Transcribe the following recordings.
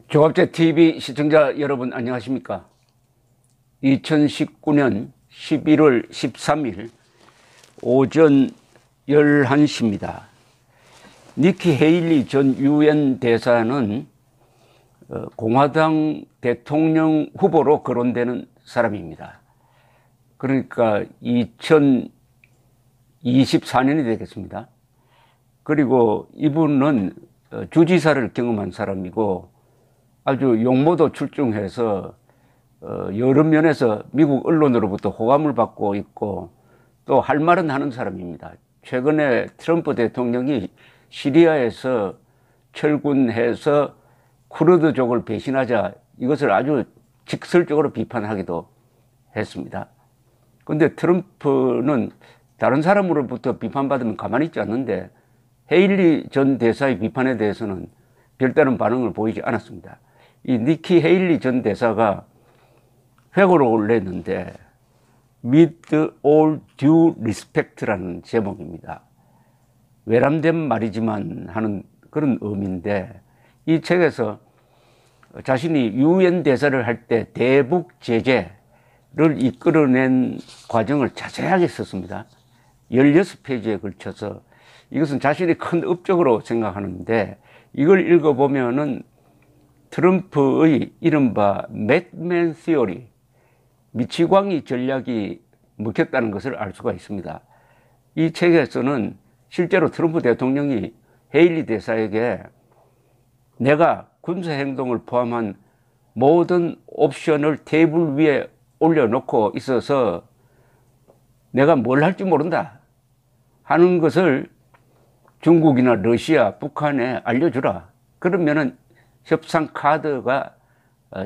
조갑제 TV 시청자 여러분 안녕하십니까? 2019년 11월 13일 오전 11시입니다. 니키 헤일리 전 유엔 대사는 공화당 대통령 후보로 거론되는 사람입니다. 그러니까 2024년이 되겠습니다. 그리고 이분은 주지사를 경험한 사람이고 아주 용모도 출중해서 여러 면에서 미국 언론으로부터 호감을 받고 있고 또 할 말은 하는 사람입니다. 최근에 트럼프 대통령이 시리아에서 철군해서 쿠르드족을 배신하자 이것을 아주 직설적으로 비판하기도 했습니다. 그런데 트럼프는 다른 사람으로부터 비판받으면 가만히 있지 않는데 헤일리 전 대사의 비판에 대해서는 별다른 반응을 보이지 않았습니다. 이 니키 헤일리 전 대사가 회고를 올렸는데 With all due respect라는 제목입니다. 외람된 말이지만 하는 그런 의미인데 이 책에서 자신이 유엔 대사를 할 때 대북 제재를 이끌어낸 과정을 자세하게 썼습니다. 16페이지에 걸쳐서 이것은 자신이 큰 업적으로 생각하는데 이걸 읽어보면은 트럼프의 이른바 매드맨 시어리, 미치광이 전략이 먹혔다는 것을 알 수가 있습니다. 이 책에서는 실제로 트럼프 대통령이 헤일리 대사에게 내가 군사행동을 포함한 모든 옵션을 테이블 위에 올려놓고 있어서 내가 뭘 할지 모른다 하는 것을 중국이나 러시아, 북한에 알려주라. 그러면은 협상 카드가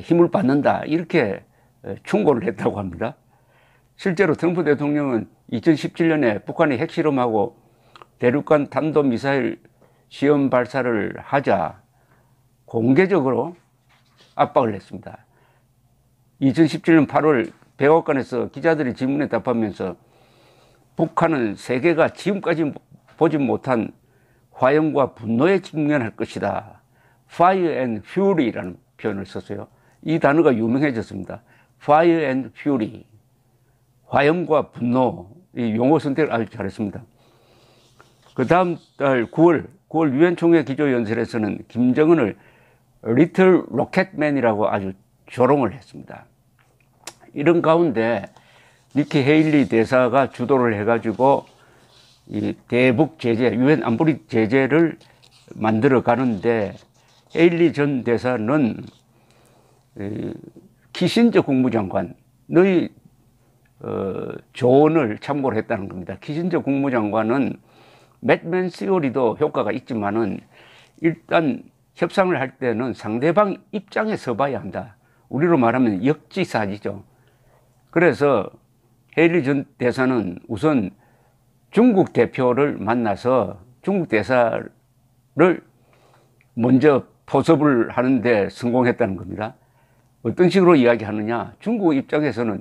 힘을 받는다. 이렇게 충고를 했다고 합니다. 실제로 트럼프 대통령은 2017년에 북한이 핵실험하고 대륙간 탄도미사일 시험 발사를 하자 공개적으로 압박을 했습니다. 2017년 8월 백악관에서 기자들이 질문에 답하면서 북한은 세계가 지금까지 보지 못한 화염과 분노에 직면할 것이다. Fire and Fury라는 표현을 썼어요. 이 단어가 유명해졌습니다. Fire and Fury. 화염과 분노. 이 용어 선택을 아주 잘했습니다. 그 다음 달 9월 유엔 총회 기조연설에서는 김정은을 Little Rocketman이라고 아주 조롱을 했습니다. 이런 가운데 니키 헤일리 대사가 주도를 해가지고 이 대북 제재, 유엔 안보리 제재를 만들어 가는데 헤일리 전 대사는 키신저 국무장관의 조언을 참고를 했다는 겁니다. 키신저 국무장관은 매드맨 시어리도 효과가 있지만은 일단 협상을 할 때는 상대방 입장에 서봐야 한다. 우리로 말하면 역지사지죠. 그래서 헤일리 전 대사는 우선 중국 대표를 만나서 중국 대사를 먼저 포섭을 하는데 성공했다는 겁니다. 어떤 식으로 이야기하느냐. 중국 입장에서는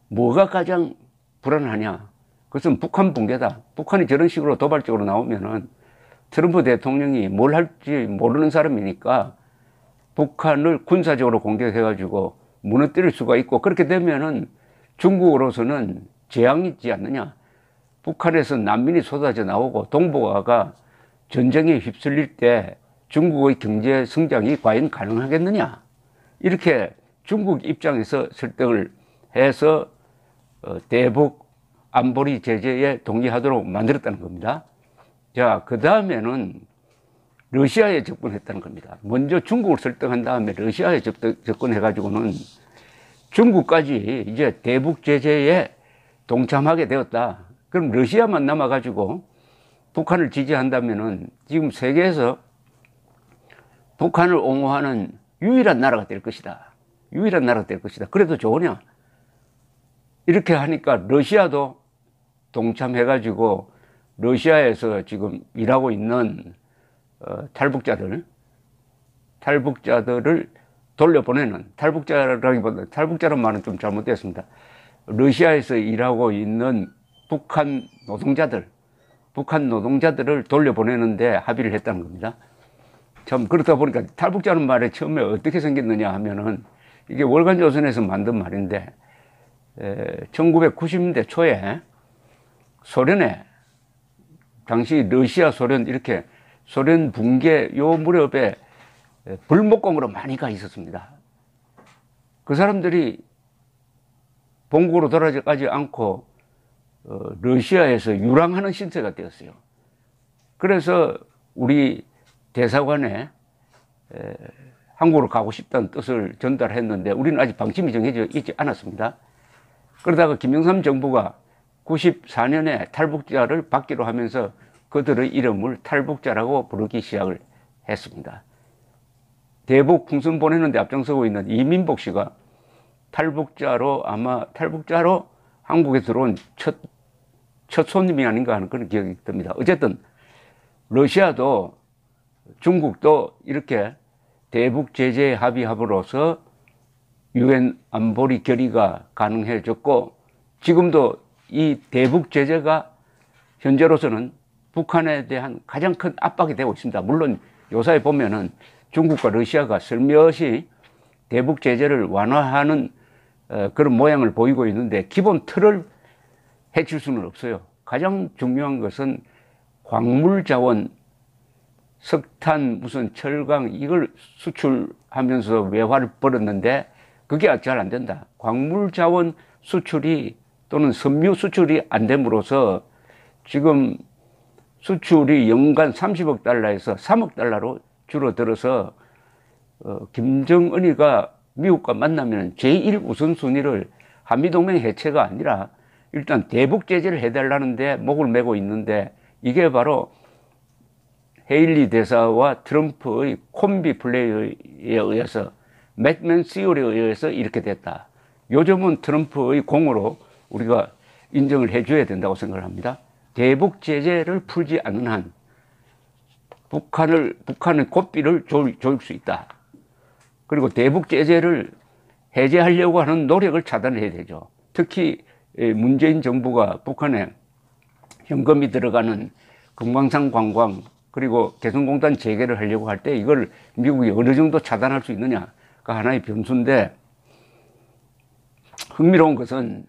뭐가 가장 불안하냐. 그것은 북한 붕괴다. 북한이 저런 식으로 도발적으로 나오면은 트럼프 대통령이 뭘 할지 모르는 사람이니까 북한을 군사적으로 공격해가지고 무너뜨릴 수가 있고 그렇게 되면은 중국으로서는 재앙이 있지 않느냐. 북한에서 난민이 쏟아져 나오고 동북아가 전쟁에 휩쓸릴 때 중국의 경제 성장이 과연 가능하겠느냐. 이렇게 중국 입장에서 설득을 해서 대북 안보리 제재에 동의하도록 만들었다는 겁니다. 자, 그 다음에는 러시아에 접근했다는 겁니다. 먼저 중국을 설득한 다음에 러시아에 접근해가지고는 중국까지 이제 대북 제재에 동참하게 되었다. 그럼 러시아만 남아가지고 북한을 지지한다면은 지금 세계에서 북한을 옹호하는 유일한 나라가 될 것이다. 유일한 나라가 될 것이다. 그래도 좋으냐? 이렇게 하니까 러시아도 동참해가지고 러시아에서 지금 일하고 있는 탈북자들을 돌려보내는, 탈북자라기보다 탈북자란 말은 좀 잘못됐습니다. 러시아에서 일하고 있는 북한 노동자들을 돌려보내는데 합의를 했다는 겁니다. 참 그렇다 보니까 탈북자는 말이 처음에 어떻게 생겼느냐 하면은 이게 월간조선에서 만든 말인데 1990년대 초에 소련에 당시 러시아 소련 이렇게 소련 붕괴 요 무렵에 불목공으로 많이 가 있었습니다. 그 사람들이 본국으로 돌아가지 않고 러시아에서 유랑하는 신세가 되었어요. 그래서 우리 대사관에 한국으로 가고 싶다는 뜻을 전달했는데 우리는 아직 방침이 정해져 있지 않았습니다. 그러다가 김영삼 정부가 94년에 탈북자를 받기로 하면서 그들의 이름을 탈북자라고 부르기 시작을 했습니다. 대북 풍선 보내는데 앞장서고 있는 이민복 씨가 탈북자로 한국에 들어온 첫 손님이 아닌가 하는 그런 기억이 듭니다. 어쨌든 러시아도 중국도 이렇게 대북 제재 합의함으로써 유엔 안보리 결의가 가능해졌고 지금도 이 대북 제재가 현재로서는 북한에 대한 가장 큰 압박이 되고 있습니다. 물론 요사에 보면은 중국과 러시아가 슬며시 대북 제재를 완화하는 그런 모양을 보이고 있는데 기본 틀을 해칠 수는 없어요. 가장 중요한 것은 광물 자원, 석탄, 무슨 철강 이걸 수출하면서 외화를 벌었는데 그게 잘 안 된다. 광물 자원 수출이 또는 섬유 수출이 안 됨으로써 지금 수출이 연간 30억 달러에서 3억 달러로 줄어들어서 김정은이가 미국과 만나면 제1 우선순위를 한미동맹 해체가 아니라 일단 대북 제재를 해달라는데 목을 메고 있는데 이게 바로 헤일리 대사와 트럼프의 콤비 플레이에 의해서 맥맨 시오리에 의해서 이렇게 됐다. 요즘은 트럼프의 공으로 우리가 인정을 해줘야 된다고 생각을 합니다. 대북 제재를 풀지 않는 한 북한의 고삐를 조일 수 있다. 그리고 대북 제재를 해제하려고 하는 노력을 차단해야 되죠. 특히 문재인 정부가 북한에 현금이 들어가는 금강산 관광 그리고 개성공단 재개를 하려고 할 때 이걸 미국이 어느 정도 차단할 수 있느냐가 하나의 변수인데 흥미로운 것은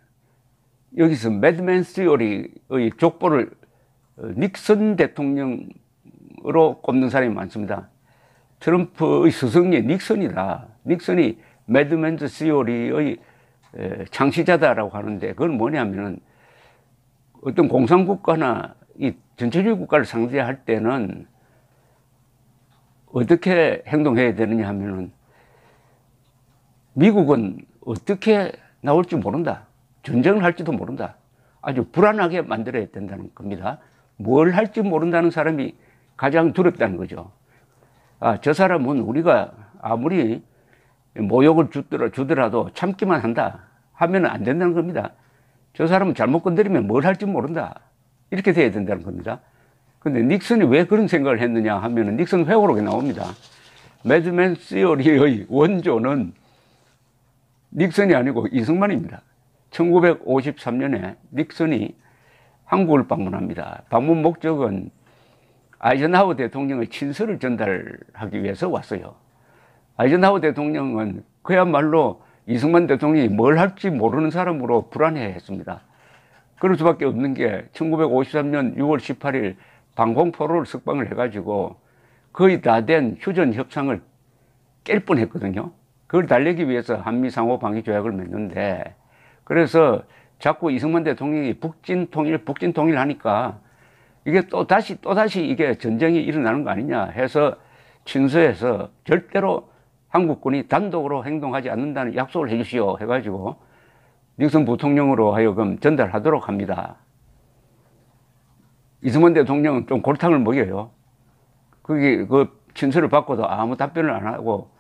여기서 매드맨 시어리의 족보를 닉슨 대통령으로 꼽는 사람이 많습니다. 트럼프의 스승이 닉슨이다. 닉슨이 매드맨 시어리의 창시자다라고 하는데 그건 뭐냐면은 어떤 공산국가나 이 전체주의 국가를 상대할 때는 어떻게 행동해야 되느냐 하면은 미국은 어떻게 나올지 모른다. 전쟁을 할지도 모른다. 아주 불안하게 만들어야 된다는 겁니다. 뭘 할지 모른다는 사람이 가장 두렵다는 거죠. 저 사람은 우리가 아무리 모욕을 주더라도 참기만 한다 하면 안 된다는 겁니다. 저 사람은 잘못 건드리면 뭘 할지 모른다. 이렇게 돼야 된다는 겁니다. 근데 닉슨이 왜 그런 생각을 했느냐 하면은 닉슨 회고록에 나옵니다. 매드맨 시어리의 원조는 닉슨이 아니고 이승만입니다. 1953년에 닉슨이 한국을 방문합니다. 방문 목적은 아이젠하워 대통령의 친서를 전달하기 위해서 왔어요. 아이젠하워 대통령은 그야말로 이승만 대통령이 뭘 할지 모르는 사람으로 불안해했습니다. 그럴 수밖에 없는 게 1953년 6월 18일 방공포로를 석방을 해가지고 거의 다 된 휴전 협상을 깰 뻔했거든요. 그걸 달래기 위해서 한미 상호 방위 조약을 맺는데 그래서 자꾸 이승만 대통령이 북진 통일 하니까 이게 또다시 이게 전쟁이 일어나는 거 아니냐 해서 친서에서 절대로 한국군이 단독으로 행동하지 않는다는 약속을 해주시오 해가지고 닉슨 부통령으로 하여금 전달하도록 합니다. 이승만 대통령은 좀 골탕을 먹여요. 그 친서를 받고도 아무 답변을 안 하고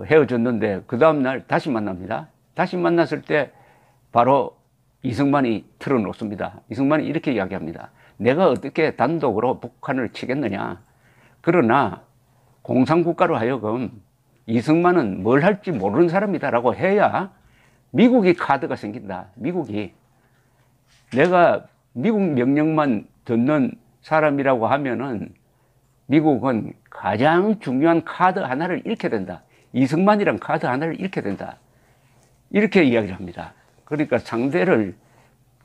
헤어졌는데 그 다음날 다시 만납니다. 다시 만났을 때 바로 이승만이 틀어놓습니다. 이승만이 이렇게 이야기합니다. 내가 어떻게 단독으로 북한을 치겠느냐. 그러나 공산국가로 하여금 이승만은 뭘 할지 모르는 사람이다라고 해야 미국이 카드가 생긴다. 미국이. 내가 미국 명령만 듣는 사람이라고 하면은 미국은 가장 중요한 카드 하나를 잃게 된다. 이승만이란 카드 하나를 잃게 된다. 이렇게 이야기를 합니다. 그러니까 상대를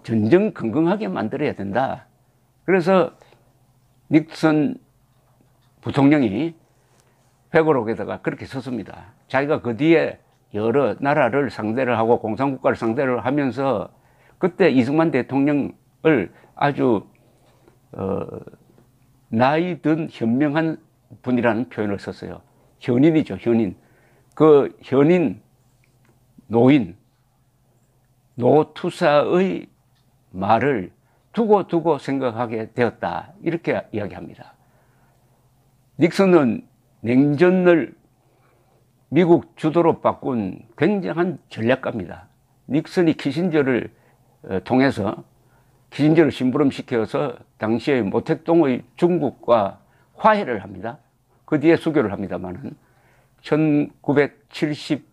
전전긍긍하게 만들어야 된다. 그래서 닉슨 부통령이 회고록에다가 그렇게 썼습니다. 자기가 그 뒤에 여러 나라를 상대를 하고 공산국가를 상대를 하면서 그때 이승만 대통령을 아주 나이 든 현명한 분이라는 표현을 썼어요. 현인이죠, 현인. 그 현인, 노인, 노투사의 말을 두고 생각하게 되었다. 이렇게 이야기합니다. 닉슨은 냉전을 미국 주도로 바꾼 굉장한 전략가입니다. 닉슨이 키신저를 통해서 키신저를 심부름시켜서 당시에 모택동의 중국과 화해를 합니다. 그 뒤에 수교를 합니다만은 1972년,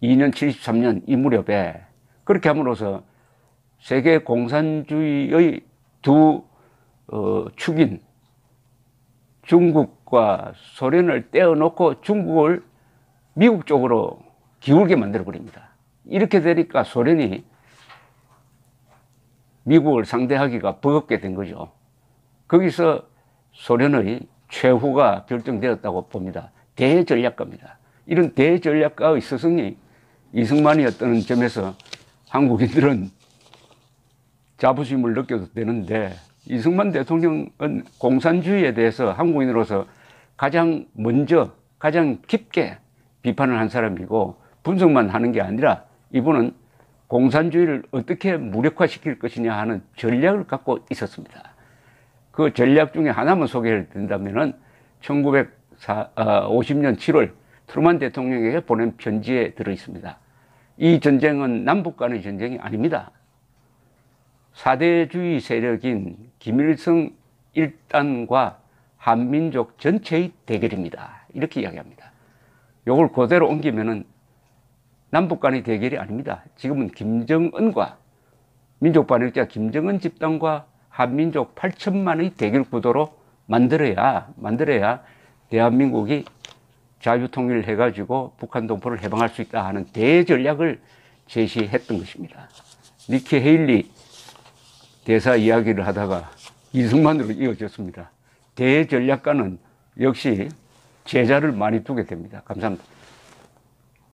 73년 이 무렵에 그렇게 함으로써 세계 공산주의의 두 축인 중국과 소련을 떼어놓고 중국을 미국 쪽으로 기울게 만들어버립니다. 이렇게 되니까 소련이 미국을 상대하기가 버겁게 된 거죠. 거기서 소련의 최후가 결정되었다고 봅니다. 대전략가입니다. 이런 대전략가의 스승이 이승만이었다는 점에서 한국인들은 자부심을 느껴도 되는데, 이승만 대통령은 공산주의에 대해서 한국인으로서 가장 먼저 가장 깊게 비판을 한 사람이고, 분석만 하는 게 아니라 이분은 공산주의를 어떻게 무력화시킬 것이냐 하는 전략을 갖고 있었습니다. 그 전략 중에 하나만 소개를 드린다면은 1950년 7월 트루만 대통령에게 보낸 편지에 들어 있습니다. 이 전쟁은 남북 간의 전쟁이 아닙니다. 사대주의 세력인 김일성 일당과 한민족 전체의 대결입니다. 이렇게 이야기합니다. 이걸 그대로 옮기면은 남북 간의 대결이 아닙니다. 지금은 김정은과 민족 반역자 김정은 집단과 한민족 8천만의 대결 구도로 만들어야 대한민국이 자유통일을 해가지고 북한 동포를 해방할 수 있다 하는 대전략을 제시했던 것입니다. 니키 헤일리 대사 이야기를 하다가 이승만으로 이어졌습니다. 대전략가는 역시 제자를 많이 두게 됩니다. 감사합니다.